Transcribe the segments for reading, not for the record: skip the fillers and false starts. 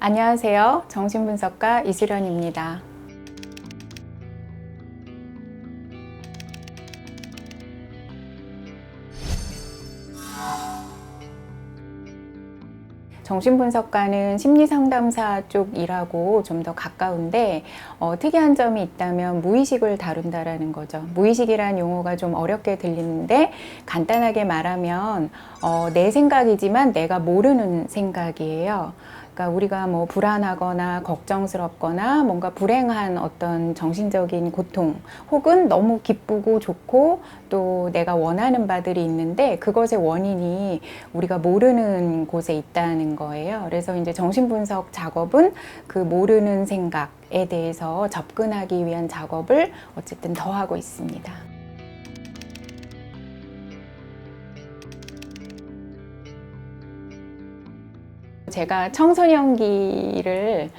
안녕하세요. 정신분석가 이수련입니다. 정신분석가는 심리상담사 쪽 일하고 좀 더 가까운데 특이한 점이 있다면 무의식을 다룬다라는 거죠. 무의식이란 용어가 좀 어렵게 들리는데 간단하게 말하면 내 생각이지만 내가 모르는 생각이에요. 그러니까 우리가 뭐 불안하거나 걱정스럽거나 뭔가 불행한 어떤 정신적인 고통 혹은 너무 기쁘고 좋고 또 내가 원하는 바들이 있는데 그것의 원인이 우리가 모르는 곳에 있다는 거예요. 그래서 이제 정신분석 작업은 그 모르는 생각에 대해서 접근하기 위한 작업을 어쨌든 더 하고 있습니다. 제가 청소년기를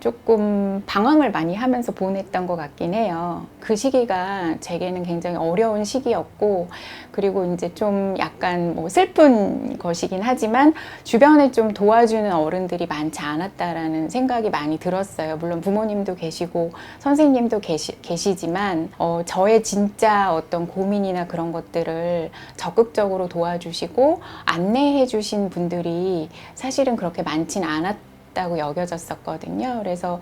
조금 방황을 많이 하면서 보냈던 것 같긴 해요. 그 시기가 제게는 굉장히 어려운 시기였고, 그리고 이제 좀 약간 뭐 슬픈 것이긴 하지만 주변에 좀 도와주는 어른들이 많지 않았다라는 생각이 많이 들었어요. 물론 부모님도 계시고 선생님도 계시지만 저의 진짜 어떤 고민이나 그런 것들을 적극적으로 도와주시고 안내해 주신 분들이 사실은 그렇게 많진 않았다고 여겨졌었거든요. 그래서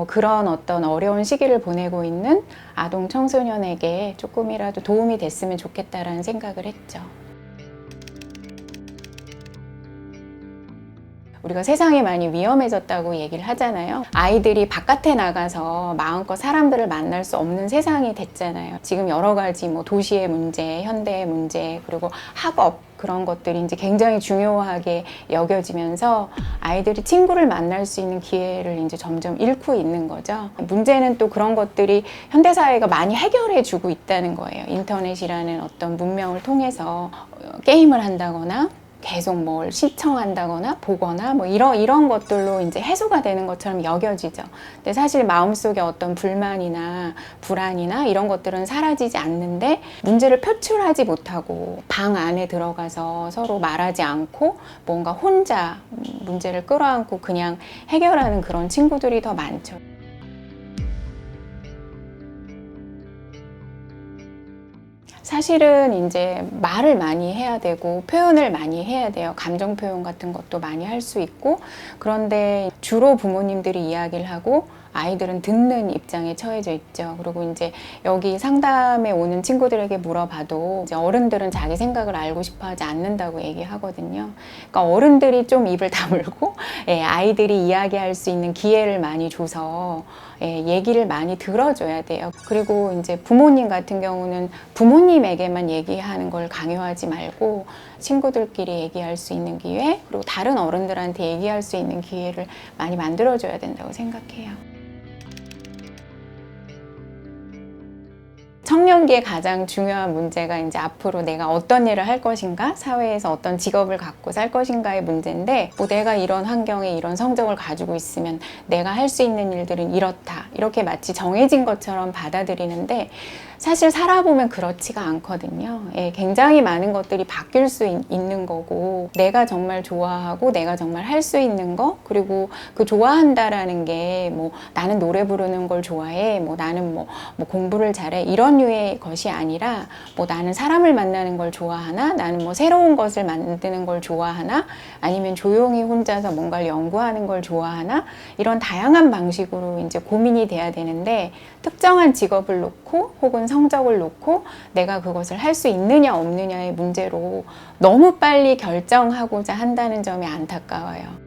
그런 어떤 어려운 시기를 보내고 있는 아동 청소년에게 조금이라도 도움이 됐으면 좋겠다라는 생각을 했죠. 우리가 세상이 많이 위험해졌다고 얘기를 하잖아요. 아이들이 바깥에 나가서 마음껏 사람들을 만날 수 없는 세상이 됐잖아요. 지금 여러 가지 뭐 도시의 문제, 현대의 문제, 그리고 학업 그런 것들이 이제 굉장히 중요하게 여겨지면서 아이들이 친구를 만날 수 있는 기회를 이제 점점 잃고 있는 거죠. 문제는 또 그런 것들이 현대사회가 많이 해결해 주고 있다는 거예요. 인터넷이라는 어떤 문명을 통해서 게임을 한다거나 계속 뭘 시청한다거나 보거나 뭐 이런 것들로 이제 해소가 되는 것처럼 여겨지죠. 근데 사실 마음속에 어떤 불만이나 불안이나 이런 것들은 사라지지 않는데 문제를 표출하지 못하고 방 안에 들어가서 서로 말하지 않고 뭔가 혼자 문제를 끌어안고 그냥 해결하는 그런 친구들이 더 많죠. 사실은 이제 말을 많이 해야 되고 표현을 많이 해야 돼요. 감정 표현 같은 것도 많이 할 수 있고, 그런데 주로 부모님들이 이야기를 하고 아이들은 듣는 입장에 처해져 있죠. 그리고 이제 여기 상담에 오는 친구들에게 물어봐도 이제 어른들은 자기 생각을 알고 싶어 하지 않는다고 얘기하거든요. 그러니까 어른들이 좀 입을 다물고 아이들이 이야기할 수 있는 기회를 많이 줘서 얘기를 많이 들어줘야 돼요. 그리고 이제 부모님 같은 경우는 부모님에게만 얘기하는 걸 강요하지 말고 친구들끼리 얘기할 수 있는 기회, 그리고 다른 어른들한테 얘기할 수 있는 기회를 많이 만들어줘야 된다고 생각해요. 청년기에 가장 중요한 문제가 이제 앞으로 내가 어떤 일을 할 것인가, 사회에서 어떤 직업을 갖고 살 것인가의 문제인데, 뭐 내가 이런 환경에 이런 성적을 가지고 있으면 내가 할 수 있는 일들은 이렇다, 이렇게 마치 정해진 것처럼 받아들이는데 사실 살아보면 그렇지가 않거든요. 굉장히 많은 것들이 바뀔 수 있는 거고, 내가 정말 좋아하고 내가 정말 할 수 있는 거, 그리고 그 좋아한다라는 게 뭐 나는 노래 부르는 걸 좋아해, 뭐 나는 뭐 공부를 잘해, 이런 류의 것이 아니라 뭐 나는 사람을 만나는 걸 좋아하나, 나는 뭐 새로운 것을 만드는 걸 좋아하나, 아니면 조용히 혼자서 뭔가를 연구하는 걸 좋아하나, 이런 다양한 방식으로 이제 고민이 돼야 되는데, 특정한 직업을 놓고 혹은 성적을 놓고 내가 그것을 할 수 있느냐 없느냐의 문제로 너무 빨리 결정하고자 한다는 점이 안타까워요.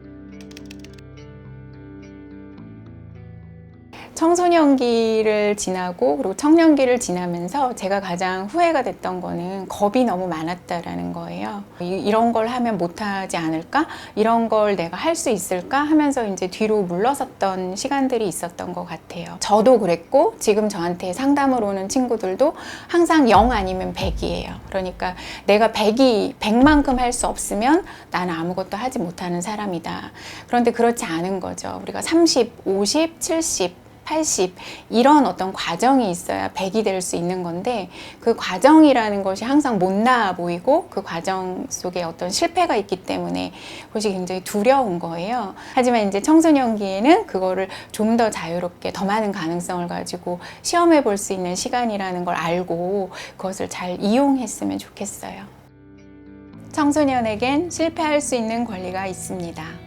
청소년기를 지나고 그리고 청년기를 지나면서 제가 가장 후회가 됐던 거는 겁이 너무 많았다라는 거예요. 이런 걸 하면 못하지 않을까? 이런 걸 내가 할 수 있을까? 하면서 이제 뒤로 물러섰던 시간들이 있었던 것 같아요. 저도 그랬고 지금 저한테 상담을 오는 친구들도 항상 0 아니면 100이에요. 그러니까 내가 100만큼 할 수 없으면 나는 아무것도 하지 못하는 사람이다. 그런데 그렇지 않은 거죠. 우리가 30, 50, 70 80 이런 어떤 과정이 있어야 100이 될 수 있는 건데 그 과정이라는 것이 항상 못 나아 보이고 그 과정 속에 어떤 실패가 있기 때문에 그것이 굉장히 두려운 거예요. 하지만 이제 청소년기에는 그거를 좀 더 자유롭게 더 많은 가능성을 가지고 시험해 볼 수 있는 시간이라는 걸 알고 그것을 잘 이용했으면 좋겠어요. 청소년에겐 실패할 수 있는 권리가 있습니다.